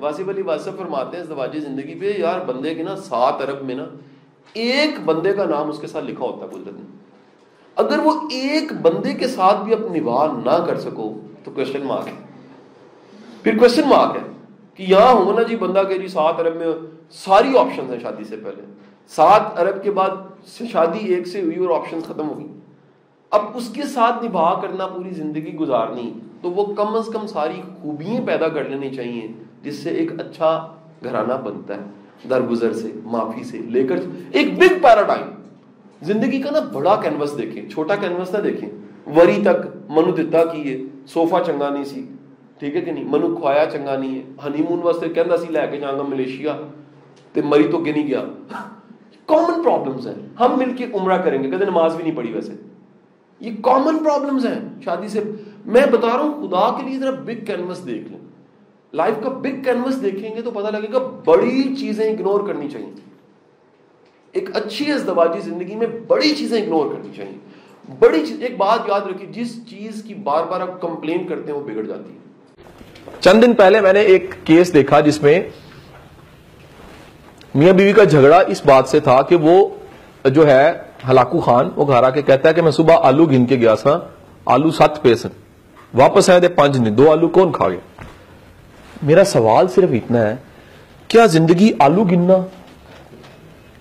واسف علی واسف فرماتے ہیں ازدواجی زندگی پہ یار بندے کے نا 7 ارب میں نا ایک بندے کا نام اس کے ساتھ لکھا ہوتا ہے قدرت نے. اگر وہ ایک بندے کے ساتھ بھی اپنی نبھا نہ کر سکو تو کوشچن مارک ہے. پھر کوشچن مارک ہے کہ یہاں ہوں نا جی بندہ کہ جی 7 ارب میں ساری آپشنز ہیں شادی سے پہلے, 7 ارب کے بعد شادی ایک سے ہوئی اور آپشن ختم ہو گئی. اب اس کے ساتھ نبھا کرنا پوری زندگی گزارنی, تو وہ کم از کم ساری خوبیاں پیدا کر لینی چاہیے جس سے ایک اچھا گھرانہ بنتا ہے. درگزر سے, معافی سے لے کر ایک بگ پیراڈائم زندگی کا نا بڑا کینوس دیکھیں, چھوٹا کینوس نہ دیکھیں. وری تک منو دتا کی ہے صوفہ چنگا نہیں سی, ٹھیک ہے کہ نہیں, منو کھوایا چنگا نہیں ہے, ہنی مون واسطے کہندا سی لے کے جاؤں گا ملیشیا تے مری تو گنی گیا. کامن پرابلمز ہیں. ہم مل کے عمرہ کریں گے, کدے نماز بھی نہیں پڑھی ویسے, یہ کامن پرابلمز ہیں شادی سے. میں بتا رہا ہوں خدا کے لیے ذرا بگ کینوس دیکھ لیں, لائف کا بگ کینوس دیکھیں گے تو پتہ لگے گا بڑی چیزیں اگنور کرنی چاہیے. ایک اچھی ازدواجی زندگی میں بڑی چیزیں اگنور کرنی چاہیے. بڑی چیز, ایک بات یاد رکھیے, جس چیز کی بار بار آپ کمپلین کرتے ہیں وہ بگڑ جاتی ہے. چند دن پہلے میں نے ایک کیس دیکھا جس میں میاں بیوی کا جھگڑا اس بات سے تھا کہ وہ جو ہے ہلاکو خان, وہ گھر آ کے کہتا ہے کہ میں صبح آلو گن کے گیا سا, آلو 7 پے سن, واپس آئے تھے 5 نہیں, 2 آلو کون کھا گیا. میرا سوال صرف اتنا ہے, کیا زندگی آلو گننا,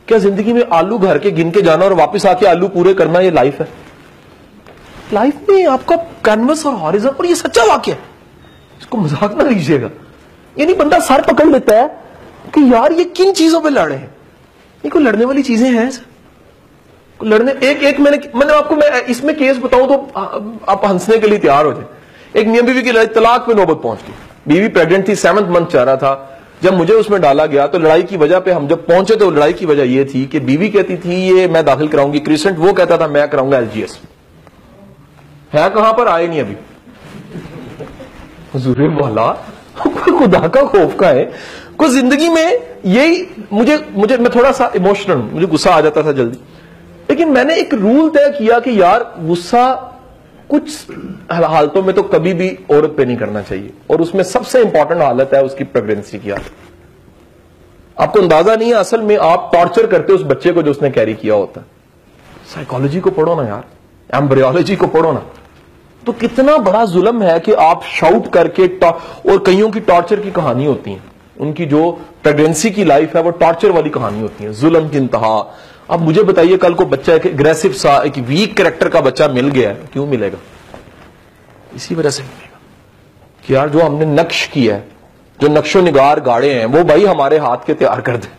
کیا زندگی میں آلو گھر کے گن کے جانا اور واپس آ کے آلو پورے کرنا یہ لائف ہے؟ لائف میں آپ کا کینوس اور ہاریزن, اور یہ سچا واقعہ ہے, اس کو مذاق نہ لیجیے گا. یعنی بندہ سر پکڑ لیتا ہے کہ یار یہ کن چیزوں پہ لڑے ہیں, یہ کوئی لڑنے والی چیزیں ہیں لڑنے. ایک میں نے آپ کو میں اس میں کیس بتاؤں تو آپ ہنسنے کے لیے تیار ہو جائیں. ایک میاں بیوی کی لڑائی, طلاق پہ نوبت پہنچ گئی. بیوی پریگننٹ تھی, 7th منتھ چاہ رہا تھا. جب مجھے اس میں ڈالا گیا تو لڑائی کی وجہ پہ ہم جب پہنچے تو لڑائی کی وجہ یہ تھی کہ بیوی کہتی تھی یہ میں داخل کراؤں گی کریسنٹ, وہ کہتا تھا میں کراؤں گا LGS. ہے کہاں پر, آئے نہیں ابھی. حضور والا خدا کا خوف کا ہے. کوئی زندگی میں یہی مجھے میں تھوڑا سا ایموشنل, مجھے غصہ آ جاتا تھا جلدی, لیکن میں نے ایک رول طے کیا کہ یار غصہ کچھ حالتوں میں تو کبھی بھی عورت پہ نہیں کرنا چاہیے, اور اس میں سب سے امپورٹنٹ حالت ہے اس کی پریگنینسی کی حالت. آپ کو اندازہ نہیں ہے اصل میں آپ ٹارچر کرتے اس بچے کو جو اس نے کیری کیا ہوتا ہے. سائیکالوجی کو پڑھو نا یار, ایمبریولوجی کو پڑھو نا, تو کتنا بڑا ظلم ہے کہ آپ شاؤٹ کر کے, اور کئیوں کی ٹارچر کی کہانی ہوتی ہیں, ان کی جو پریگنینسی کی لائف ہے وہ ٹارچر والی کہانی ہوتی ہے, ظلم کی انتہا. اب مجھے بتائیے کل کو بچہ ایک اگریسو سا ایک ویک کریکٹر کا بچہ مل گیا ہے, کیوں ملے گا؟ اسی وجہ سے ملے گا کہ یار جو ہم نے نقش کیا ہے, جو نقش و نگار گاڑے ہیں وہ بھائی ہمارے ہاتھ کے تیار کر دیں.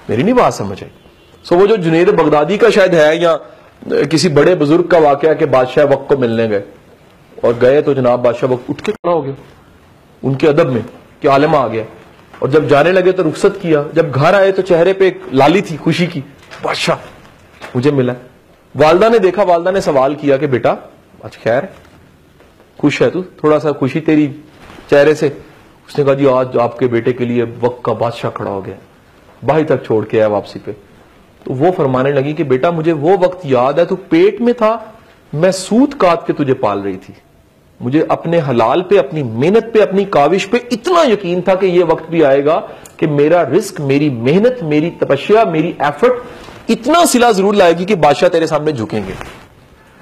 میری نہیں بات سمجھ آئی. سو وہ جو جنید بغدادی کا شاید ہے یا کسی بڑے بزرگ کا واقعہ کہ بادشاہ وقت کو ملنے گئے اور گئے تو جناب بادشاہ وقت اٹھ کے کھڑا ہو گیا ان کے ادب میں کہ عالمہ آ گیا, اور جب جانے لگے تو رخصت کیا. جب گھر آئے تو چہرے پہ ایک لالی تھی خوشی کی, بادشاہ مجھے ملا. والدہ نے دیکھا, والدہ نے سوال کیا کہ بیٹا آج خیر خوش ہے تو, تھوڑا سا خوشی تیری چہرے سے. اس نے کہا جی آج آپ کے بیٹے کے لیے وقت کا بادشاہ کھڑا ہو گیا, باہر تک چھوڑ کے آیا واپسی پہ. تو وہ فرمانے لگی کہ بیٹا مجھے وہ وقت یاد ہے, تو پیٹ میں تھا, میں سوت کاٹ کے تجھے پال رہی تھی. مجھے اپنے حلال پہ, اپنی محنت پہ, اپنی کاوش پہ اتنا یقین تھا کہ یہ وقت بھی آئے گا کہ میرا رزق, میری محنت, میری تپسیا, میری ایفرٹ اتنا صلہ ضرور لائے گی کہ بادشاہ تیرے سامنے جھکیں گے.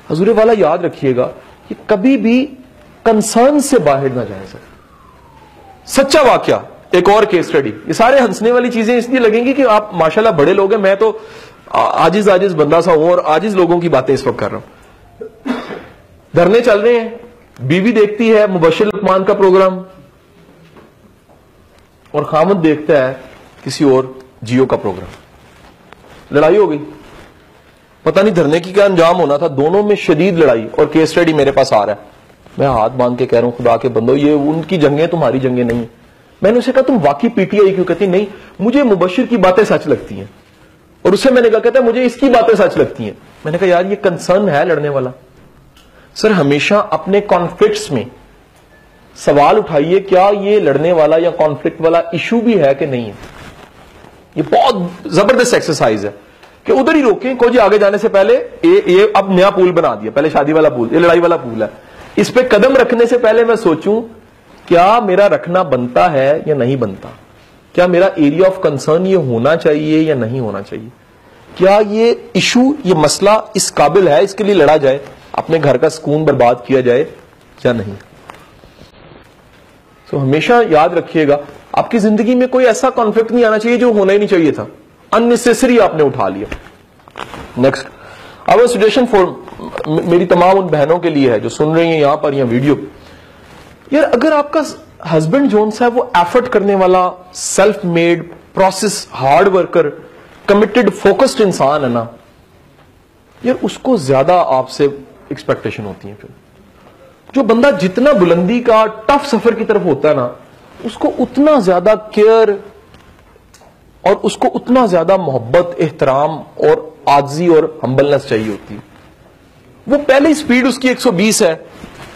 حضور والا یاد رکھیے گا کہ کبھی بھی کنسرن سے باہر نہ جائیں. سر سچا واقعہ, ایک اور کیس اسٹڈی. یہ سارے ہنسنے والی چیزیں اس لیے لگیں گی کہ آپ ماشاءاللہ بڑے لوگ ہیں, میں تو عاجز بندہ سا ہوں اور عاجز لوگوں کی باتیں اس وقت کر رہا ہوں. دھرنے چل رہے ہیں, بیوی دیکھتی ہے مبشر لقمان کا پروگرام اور خامد دیکھتا ہے کسی اور جیو کا پروگرام. لڑائی ہو گئی, پتہ نہیں دھرنے کی کیا انجام ہونا تھا, دونوں میں شدید لڑائی, اور کیس اسٹڈی میرے پاس آ رہا ہے. میں ہاتھ باندھ کے کہہ رہا ہوں خدا کے بندو یہ ان کی جنگیں تمہاری جنگیں نہیں. میں نے اسے کہا تم واقعی پی ٹی آئی کیوں؟ کہتی نہیں مجھے مبشر کی باتیں سچ لگتی ہیں. اور اس سے میں نے کہا کہتا ہے مجھے اس کی باتیں سچ لگتی ہیں. میں نے کہا یار یہ کنسرن ہے لڑنے والا. سر ہمیشہ اپنے کانفلکٹس میں سوال اٹھائیے کیا یہ لڑنے والا یا کانفلکٹ والا ایشو بھی ہے کہ نہیں ہے. یہ بہت زبردست ایکسرسائز ہے کہ ادھر ہی روکیں. کو جی آگے جانے سے پہلے یہ اب نیا پول بنا دیا, پہلے شادی والا پول, یہ لڑائی والا پول ہے. اس پہ قدم رکھنے سے پہلے میں سوچوں کیا میرا رکھنا بنتا ہے یا نہیں بنتا, کیا میرا ایریا آف کنسرن یہ ہونا چاہیے یا نہیں ہونا چاہیے, کیا یہ ایشو, یہ مسئلہ اس قابل ہے اس کے لیے لڑا جائے, اپنے گھر کا سکون برباد کیا جائے یا نہیں. تو ہمیشہ یاد رکھیے گا آپ کی زندگی میں کوئی ایسا کانفلکٹ نہیں آنا چاہیے جو ہونا ہی نہیں چاہیے تھا, اننیسیسری آپ نے اٹھا لیا. نیکسٹ اب سجیشن فور میری تمام ان بہنوں کے لیے ہے جو سن رہی ہیں یہاں پر یا ویڈیو, یار اگر آپ کا ہسبینڈ جون سا ہے وہ ایفرٹ کرنے والا, self made, process, hard worker, committed, focused انسان ہے نا, یار اس کو زیادہ آپ سے ایکسپیکٹیشن ہوتی ہیں. پھر جو بندہ جتنا بلندی کا ٹف سفر کی طرف ہوتا ہے نا, اس کو اتنا زیادہ کیئر اور اس کو اتنا زیادہ محبت, احترام اور عاجزی اور ہمبلنس چاہیے ہوتی ہے. وہ پہلے سپیڈ اس کی 120 ہے,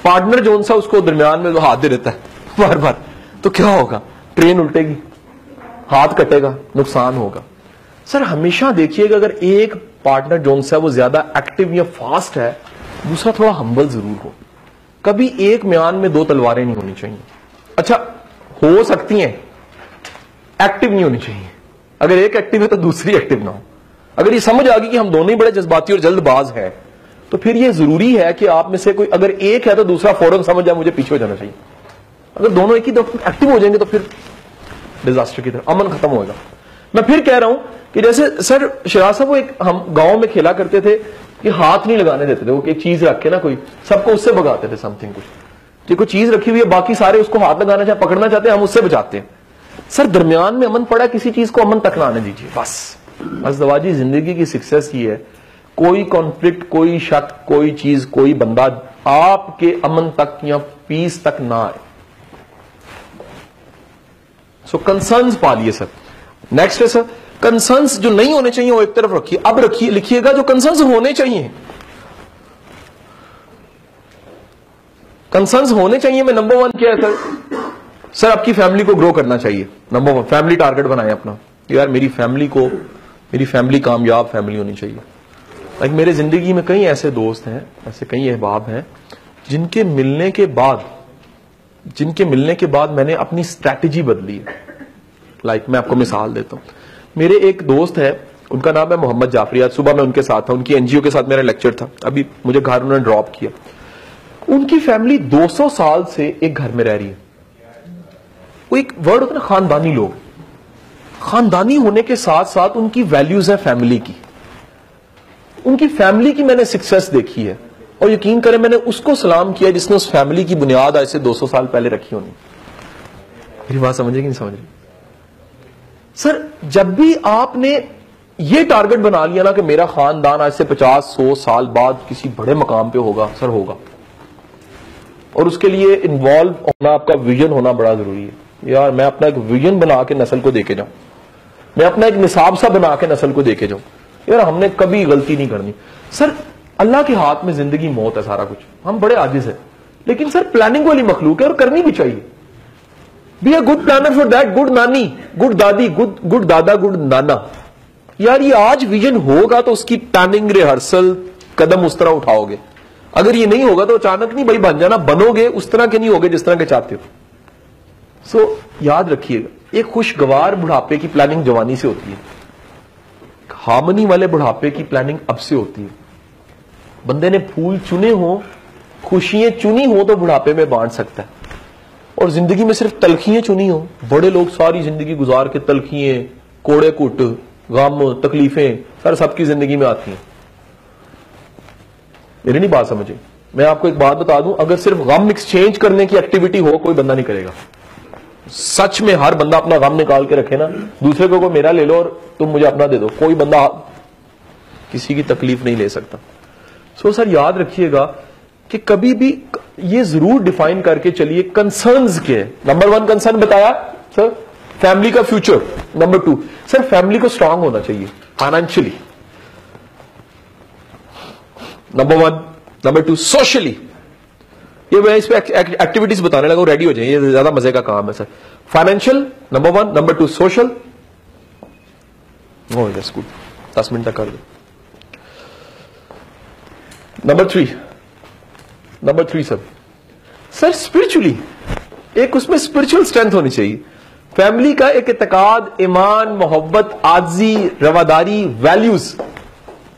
پارٹنر جون سا اس کو درمیان میں ہاتھ دے دیتا ہے بار بار, تو کیا ہوگا؟ ٹرین الٹے گی, ہاتھ کٹے گا, نقصان ہوگا. سر ہمیشہ دیکھیے گا اگر ایک پارٹنر جون سا وہ زیادہ ایکٹیو یا فاسٹ ہے, دوسرا تھوڑا ہمبل ضرور ہو. کبھی ایک میان میں دو تلواریں نہیں ہونی چاہیے. اچھا ہو سکتی ہیں, ایکٹیو نہیں ہونی چاہیے. اگر ایک ایکٹیو ہے تو دوسری ایکٹیو نہ ہو. اگر یہ سمجھ آ گئی کہ ہم دونوں ہی بڑے جذباتی اور جلد باز ہیں, تو پھر یہ ضروری ہے کہ آپ میں سے کوئی اگر ایک ہے تو دوسرا فوراً سمجھ جائے مجھے پیچھے ہو جانا چاہیے. اگر دونوں ایک ہی دفعہ ایکٹیو ہو جائیں گے تو پھر ڈیزاسٹر کی طرف امن ختم ہوگا. میں پھر کہہ رہا ہوں کہ جیسے سر شراز صاحب وہ ایک ہم گاؤں میں کھیلا کرتے تھے کہ ہاتھ نہیں لگانے دیتے تھے, وہ ایک چیز رکھ کے نا کوئی سب کو اس سے بگاتے تھے, سم تھنگ کچھ کہ کوئی چیز رکھی ہوئی ہے باقی سارے اس کو ہاتھ لگانا چاہے پکڑنا چاہتے ہیں, ہم اس سے بچاتے ہیں. سر درمیان میں امن پڑا, کسی چیز کو امن تک نہ آنے دیجیے بس. ازدواجی زندگی کی سکسیس یہ ہے کوئی کانفلکٹ, کوئی شک, کوئی چیز, کوئی بندہ آپ کے امن تک یا پیس تک نہ آئے. سو کنسرنز پالیے سر. نیکسٹ ہے سر کنسرنز جو نہیں ہونے چاہیے وہ ایک طرف رکھیے. اب رکھیے لکھیے گا جو کنسرنز ہونے چاہیے. کنسرنز ہونے چاہیے میں نمبر 1 کیا ہے سر؟ سر آپ کی فیملی کو گرو کرنا چاہیے. نمبر 1 فیملی ٹارگٹ بنائیں اپنا, یار میری فیملی کامیاب فیملی ہونی چاہیے. میرے زندگی میں کئی ایسے دوست ہیں, ایسے کئی احباب ہیں جن کے ملنے کے بعد میں نے اپنی اسٹریٹجی بدلی ہے. میں آپ کو مثال دیتا ہوں. میرے ایک دوست ہے, ان کا نام ہے محمد جعفری. آج صبح میں ان کے ساتھ تھا, ان کی NGO کے ساتھ میرا لیکچر تھا, ابھی مجھے گھر انہوں نے ڈراپ کیا. ان کی فیملی 200 سال سے ایک گھر میں رہ رہی ہے. وہ ایک ورڈ ہوتا ہے نا خاندانی لوگ, خاندانی ہونے کے ساتھ ساتھ ان کی ویلیوز ہے فیملی کی. ان کی فیملی کی میں نے سکسیس دیکھی ہے, اور یقین کریں میں نے اس کو سلام کیا جس نے اس فیملی کی بنیاد آج سے 200 سال پہلے رکھی ہونی. میری بات سمجھے کہ نہیں سمجھ رہی؟ سر جب بھی آپ نے یہ ٹارگٹ بنا لیا نا کہ میرا خاندان آج سے 50-100 سال بعد کسی بڑے مقام پہ ہوگا, سر ہوگا. اور اس کے لیے انوالو ہونا, آپ کا ویژن ہونا بڑا ضروری ہے. یار میں اپنا ایک ویژن بنا کے نسل کو دے کے جاؤں, میں اپنا ایک نصاب سا بنا کے نسل کو دے کے جاؤں. یار ہم نے کبھی غلطی نہیں کرنی. سر اللہ کے ہاتھ میں زندگی موت ہے سارا کچھ, ہم بڑے عاجز ہیں, لیکن سر پلاننگ والی مخلوق ہے اور کرنی بھی چاہیے. Be a good planner for that, good نانی, گڈ دادی, گڈ دادا, گڈ نانا. یار یہ آج ویژن ہوگا تو اس کی پلاننگ, ریہرسل, قدم اس طرح اٹھاؤ گے. اگر یہ نہیں ہوگا تو اچانک نہیں بھائی بن جانا, بنو گے اس طرح کے نہیں ہوگے جس طرح کے چاہتے ہو. سو یاد رکھیے گا ایک خوشگوار بڑھاپے کی پلاننگ جوانی سے ہوتی ہے, ہارمنی والے بڑھاپے کی پلاننگ اب سے ہوتی ہے. بندے نے پھول چنے ہوں, خوشیاں چنی ہوں تو بڑھاپے میں بانٹ سکتا ہے. اور زندگی میں صرف تلخیاں چنی ہوں, بڑے لوگ ساری زندگی گزار کے تلخیاں, کوڑے کٹ, غم, تکلیفیں سر سب کی زندگی میں آتی ہیں. میری نہیں بات سمجھے. میں آپ کو ایک بات بتا دوں, اگر صرف غم ایکسچینج کرنے کی ایکٹیویٹی ہو کوئی بندہ نہیں کرے گا. سچ میں ہر بندہ اپنا غم نکال کے رکھے نا, دوسرے کو میرا لے لو اور تم مجھے اپنا دے دو, کوئی بندہ کسی کی تکلیف نہیں لے سکتا. سو سر یاد رکھیے گا کہ کبھی بھی یہ ضرور ڈیفائن کر کے چلیے کنسرنز کے. نمبر 1 کنسرن بتایا سر فیملی کا فیوچر. نمبر 2 سر فیملی کو اسٹرانگ ہونا چاہیے فائنینشلی. نمبر 1. Number 2 socially. یہ میں اس پہ ایکٹیویٹیز بتانے لگا ہوں, ریڈی ہو جائیں, یہ زیادہ مزے کا کام ہے sir. Financial number 1, number 2 social. ہو جائے اسکول 10 منٹ تک کر دو. نمبر 3 سر اسپرچولی. ایک اس میں اسپرچل اسٹرینتھ ہونی چاہیے. فیملی کا ایک اعتقاد, ایمان, محبت, عاجزی, رواداری, ویلیوز,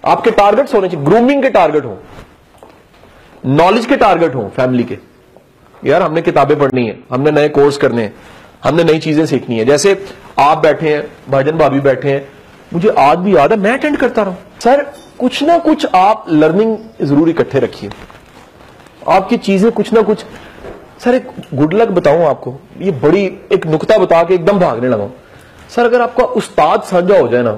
آپ کے ٹارگٹس ہونے چاہیے. گرومنگ کے ٹارگٹ ہوں, نالج کے ٹارگٹ ہوں فیملی کے. یار ہم نے کتابیں پڑھنی ہیں, ہم نے نئے کورس کرنے ہیں, ہم نے نئی چیزیں سیکھنی ہیں. جیسے آپ بیٹھے ہیں, بھاجن بھابھی بیٹھے ہیں, مجھے آج بھی یاد ہے میں اٹینڈ کرتا رہا ہوں. سر کچھ نہ کچھ آپ لرننگ ضرور اکٹھے رکھیے, آپ کی چیزیں کچھ نہ کچھ. سر ایک گڈ لک بتاؤں آپ کو, یہ بڑی ایک نکتہ بتا کے ایک دم بھاگنے لگا. سر اگر آپ کا استاد سانجا ہو جائے نا,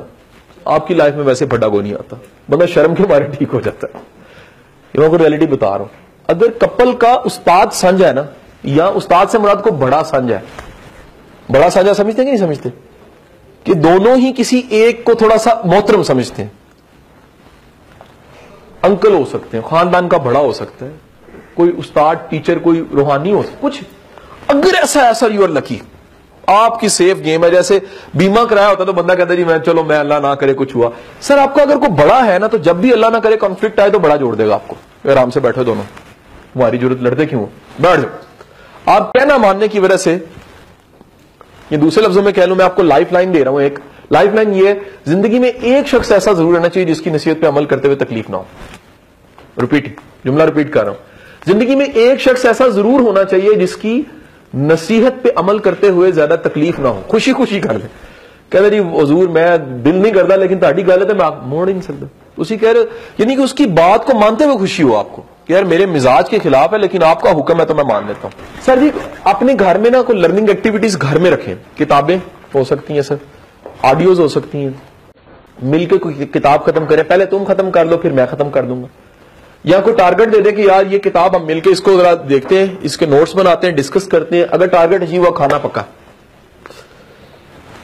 آپ کی لائف میں ویسے بڑا کو نہیں آتا, بندہ شرم کے مارے ٹھیک ہو جاتا ہے. یہ میں کو ریئلٹی بتا رہا ہوں. اگر کپل کا استاد سانجا ہے نا, یا استاد سے مراد کو بڑا سانجا ہے, بڑا سانجا سمجھتے ہیں کہ نہیں سمجھتے, کہ دونوں ہی کسی ایک کو تھوڑا سا محترم سمجھتے ہیں. انکل ہو سکتے ہیں, خاندان کا بڑا ہو سکتا ہے, کوئی استاد, ٹیچر, کوئی روحانی ہو سکتا, کچھ. اگر ایسا یو آر لکی, آپ کی سیف گیم ہے. جیسے بیمہ کرایا ہوتا تو بندہ کہتا ہے جی میں چلو میں اللہ نہ کرے کچھ ہوا. سر آپ کا اگر کوئی بڑا ہے نا, تو جب بھی اللہ نہ کرے کانفلکٹ آئے تو بڑا جوڑ دے گا آپ کو. آرام سے بیٹھو دونوں, تمہاری ضرورت, لڑتے کیوں, بیٹھ جاؤ. آپ کہنا ماننے کی وجہ سے, یہ دوسرے لفظوں میں کہہ لوں, میں آپ کو لائف لائن دے رہا ہوں. ایک لائف لائن یہ ہے, زندگی میں ایک شخص ایسا ضرور رہنا چاہیے جس کی نصیحت پہ عمل کرتے ہوئے تکلیف نہ ہو. ریپیٹ, جملہ ریپیٹ کر رہا ہوں. زندگی میں ایک شخص ایسا ضرور ہونا چاہیے جس کی نصیحت پہ عمل کرتے ہوئے زیادہ تکلیف نہ ہو. خوشی خوشی کر لے, کہتے جی حضور میں دل نہیں کرتا لیکن تہاڈی غلط ہے, میں آپ موڑ ہی نہیں سکتا. اسی کہہ رہے, یعنی کہ اس کی بات کو مانتے ہوئے خوشی ہو آپ کو, کہ یار میرے مزاج کے خلاف ہے لیکن آپ کا حکم ہے تو میں مان لیتا ہوں. سر جی اپنے گھر میں نا کوئی لرننگ ایکٹیویٹیز گھر میں رکھیں. کتابیں ہو سکتی ہیں سر, آڈیوز ہو سکتی ہیں, مل کے کوئی کتاب ختم کریں, پہلے تم ختم کر لو پھر میں ختم کر دوں گا. یا کوئی ٹارگٹ دے دے کہ یار یہ کتاب ہم مل کے اس کو ذرا دیکھتے ہیں, اس کے نوٹس بناتے ہیں, ڈسکس کرتے ہیں. اگر ٹارگٹ اچیو ہوا, کھانا پکا.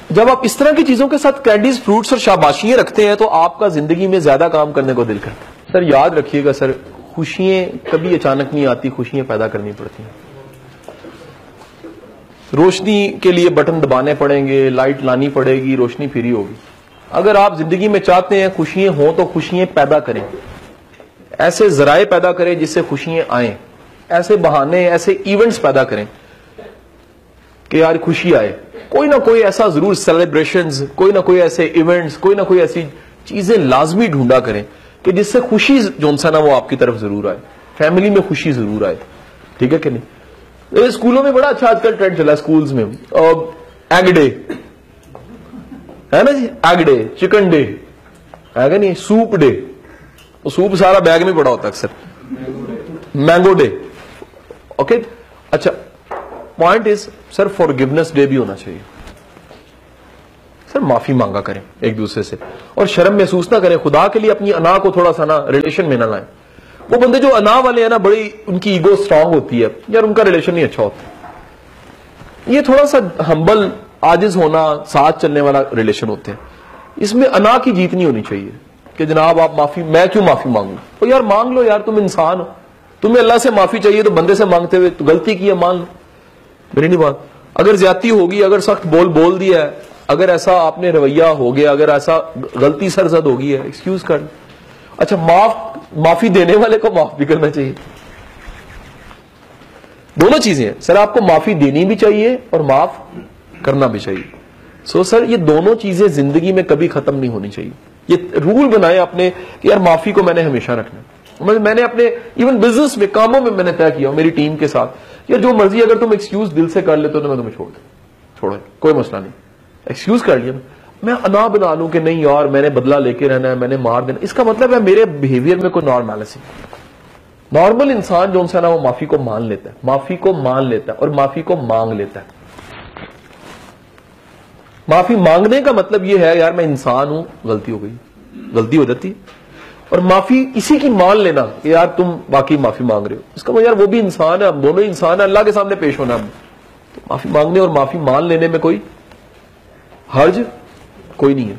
جب آپ اس طرح کی چیزوں کے ساتھ کینڈیز, فروٹس اور شاباشیاں رکھتے ہیں تو آپ کا زندگی میں زیادہ کام کرنے کو دل کرتا ہے. سر یاد رکھیے گا سر, خوشیاں کبھی اچانک نہیں آتی, خوشیاں پیدا کرنی پڑتی ہیں. روشنی کے لیے بٹن دبانے پڑیں گے, لائٹ لانی پڑے گی, روشنی پھری ہوگی. اگر آپ زندگی میں چاہتے ہیں خوشیاں ہوں تو خوشیاں پیدا کریں, ایسے ذرائع پیدا کریں جس سے خوشیاں آئیں, ایسے بہانے, ایسے ایونٹس پیدا کریں کہ یار خوشی آئے. کوئی نہ کوئی ایسا ضرور سیلیبریشنز, کوئی نہ کوئی ایسے ایونٹس, کوئی نہ کوئی ایسی چیزیں لازمی ڈھونڈا کریں کہ جس سے خوشی جو سا نا وہ آپ کی طرف ضرور آئے, فیملی میں خوشی ضرور آئے. ٹھیک ہے کہ نہیں؟ اسکولوں میں بڑا اچھا آج کل ٹرینڈ چلا ہے اسکولز میں, ایگ ڈے ہے نا جی, ایگ ڈے, چکن ڈے ہے کہ نہیں, سوپ ڈے, وہ سوپ سارا بیگ میں پڑا ہوتا ہے اکثر, مینگو ڈے. اوکے اچھا, point is sir forgiveness day بھی ہونا چاہیے. سر معافی مانگا کریں ایک دوسرے سے, اور شرم محسوس نہ کریں. خدا کے لیے اپنی انا کو تھوڑا سا نا ریلیشن میں نہ لائیں. وہ بندے جو انا والے ہیں نا, بڑی ان کی ایگو اسٹرانگ ہوتی ہے, یار ان کا ریلیشن نہیں اچھا ہوتا. یہ تھوڑا سا ہمبل, عاجز ہونا, ساتھ چلنے والا ریلیشن ہوتے ہیں. اس میں انا کی جیت نہیں ہونی چاہیے کہ جناب آپ معافی, میں کیوں معافی مانگوں. تو یار مانگ لو, یار تم انسان ہو, تمہیں اللہ سے معافی چاہیے تو بندے سے مانگتے ہوئے تو غلطی کی ہے مان لو. میری نہیں بات, اگر زیادتی ہوگی, اگر سخت بول دیا ہے, اگر ایسا آپ نے رویہ ہو گیا, اگر ایسا غلطی سرزد ہو گئی ہے, ایکسکیوز کر. اچھا معافی دینے والے کو معاف بھی کرنا چاہیے. دونوں چیزیں ہیں سر, آپ کو معافی دینی بھی چاہیے اور معاف کرنا بھی چاہیے. سو سر یہ دونوں چیزیں زندگی میں کبھی ختم نہیں ہونی چاہیے. یہ رول بنائے اپنے کہ یار معافی کو میں نے ہمیشہ رکھنا. میں نے اپنے ایون بزنس میں, کاموں میں میں نے طے کیا میری ٹیم کے ساتھ, یار جو مرضی اگر تم ایکسکیوز دل سے کر لیتے ہو تو میں تمہیں چھوڑو, کوئی مسئلہ نہیں. ایکسکیوز کر لیا, میں انا بنا لوں کہ نہیں یار میں نے بدلہ لے کے رہنا ہے, میں نے مار دینا, اس کا مطلب ہے میرے بہیویئر میں کوئی نارملسی. نارمل انسان جو سا نا وہ معافی کو مان لیتا ہے, معافی کو مان لیتا ہے اور معافی کو مانگ لیتا ہے. معافی مانگنے کا مطلب یہ ہے یار میں انسان ہوں, غلطی ہو گئی, غلطی ہو جاتی. اور معافی اسی کی مان لینا کہ یار تم باقی معافی مانگ رہے ہو, اس کا مطلب یار وہ بھی انسان ہے, ہم دونوں انسان ہیں, اللہ کے سامنے پیش ہونا. تو معافی مانگنے اور معافی مان لینے میں کوئی حرج کوئی نہیں ہے.